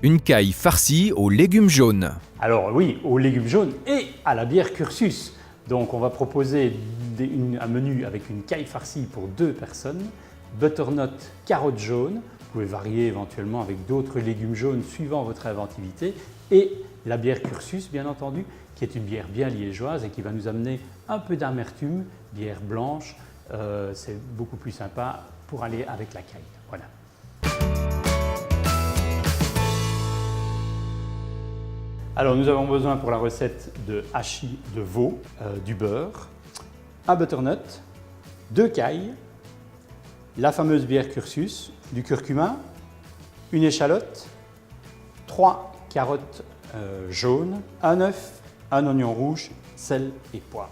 Une caille farcie aux légumes jaunes. Alors oui, aux légumes jaunes et à la bière Cursus. Donc on va proposer un menu avec une caille farcie pour 2 personnes, butternut carottes jaunes, vous pouvez varier éventuellement avec d'autres légumes jaunes suivant votre inventivité, et la bière Cursus bien entendu, qui est une bière bien liégeoise et qui va nous amener un peu d'amertume, bière blanche, c'est beaucoup plus sympa pour aller avec la caille. Voilà. Alors nous avons besoin pour la recette de hachis de veau, du beurre, un butternut, 2 cailles, la fameuse bière Cursus, du curcuma, une échalote, 3 carottes jaunes, un œuf, un oignon rouge, sel et poivre.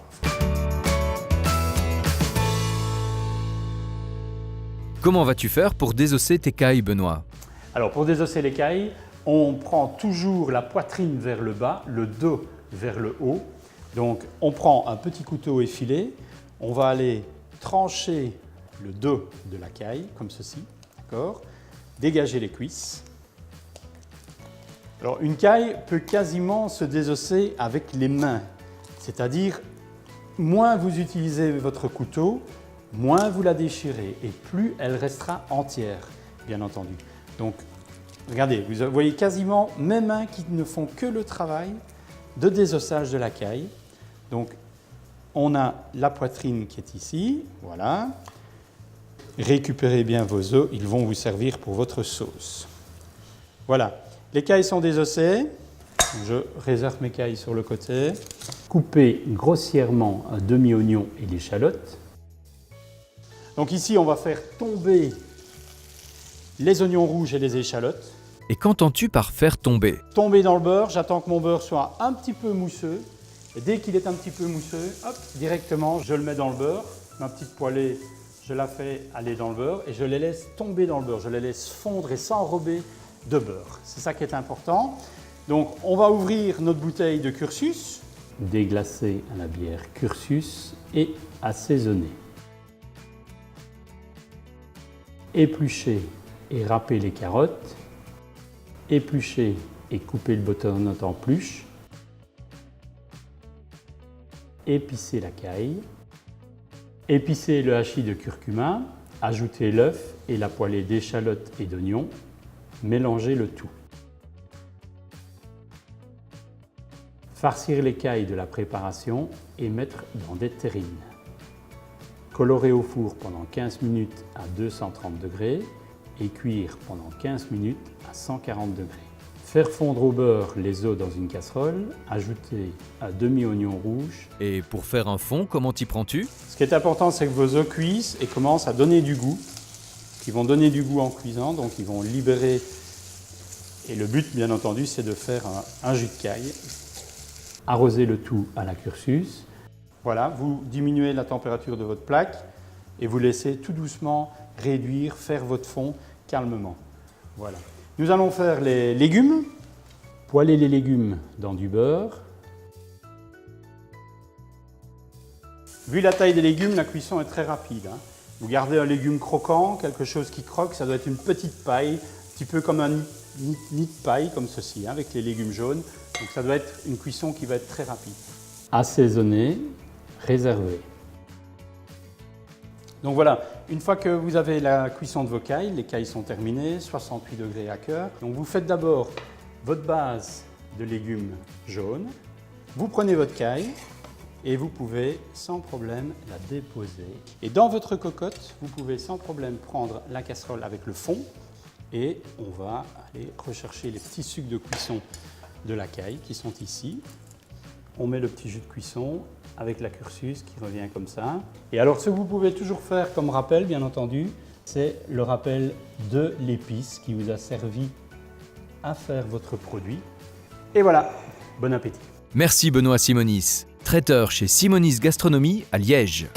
Comment vas-tu faire pour désosser tes cailles, Benoît? Alors pour désosser les cailles, on prend toujours la poitrine vers le bas, le dos vers le haut. Donc on prend un petit couteau effilé, on va aller trancher le dos de la caille, comme ceci, d'accord? Dégager les cuisses. Alors une caille peut quasiment se désosser avec les mains, c'est-à-dire moins vous utilisez votre couteau, moins vous la déchirez et plus elle restera entière, bien entendu. Donc regardez, vous voyez quasiment mes mains qui ne font que le travail de désossage de la caille. Donc on a la poitrine qui est ici, voilà. Récupérez bien vos os, ils vont vous servir pour votre sauce. Voilà, les cailles sont désossées. Je réserve mes cailles sur le côté. Coupez grossièrement un demi-oignon et l'échalote. Donc ici, on va faire tomber les oignons rouges et les échalotes. Et qu'entends-tu par faire tomber? Tomber dans le beurre, j'attends que mon beurre soit un petit peu mousseux. Et dès qu'il est un petit peu mousseux, hop, directement, je le mets dans le beurre. Ma petite poêlée, je la fais aller dans le beurre et je les laisse tomber dans le beurre. Je les laisse fondre et s'enrober de beurre. C'est ça qui est important. Donc, on va ouvrir notre bouteille de Cursus. Déglacer à la bière Cursus et assaisonner. Éplucher et râper les carottes. Éplucher et couper le butternut en pluches. Épicer la caille. Épicer le hachis de curcuma. Ajouter l'œuf et la poêlée d'échalotes et d'oignons. Mélanger le tout. Farcir les cailles de la préparation et mettre dans des terrines. Colorer au four pendant 15 minutes à 230 degrés et cuire pendant 15 minutes à 140 degrés. Faire fondre au beurre les os dans une casserole, ajouter un demi-oignon rouge. Et pour faire un fond, comment t'y prends-tu? Ce qui est important, c'est que vos os cuisent et commencent à donner du goût. Ils vont donner du goût en cuisant, donc ils vont libérer. Et le but, bien entendu, c'est de faire un jus de caille. Arroser le tout à la Cursus. Voilà, vous diminuez la température de votre plaque et vous laissez tout doucement réduire, faire votre fond calmement. Voilà. Nous allons faire les légumes. Poêler les légumes dans du beurre. Vu la taille des légumes, la cuisson est très rapide. Vous gardez un légume croquant, quelque chose qui croque, ça doit être une petite paille, un petit peu comme un nid de paille, comme ceci, avec les légumes jaunes. Donc ça doit être une cuisson qui va être très rapide. Assaisonner, réserver. Donc voilà, une fois que vous avez la cuisson de vos cailles, les cailles sont terminées, 68 degrés à cœur. Donc vous faites d'abord votre base de légumes jaunes. Vous prenez votre caille et vous pouvez sans problème la déposer. Et dans votre cocotte, vous pouvez sans problème prendre la casserole avec le fond et on va aller rechercher les petits sucs de cuisson de la caille qui sont ici. On met le petit jus de cuisson avec la Cursus qui revient comme ça. Et alors ce que vous pouvez toujours faire comme rappel, bien entendu, c'est le rappel de l'épice qui vous a servi à faire votre produit. Et voilà, bon appétit. Merci Benoît Simonis, traiteur chez Simonis Gastronomie à Liège.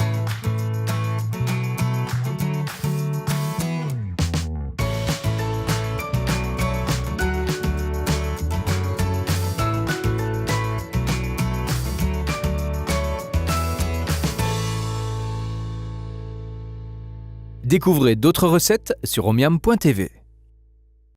Découvrez d'autres recettes sur omiam.tv.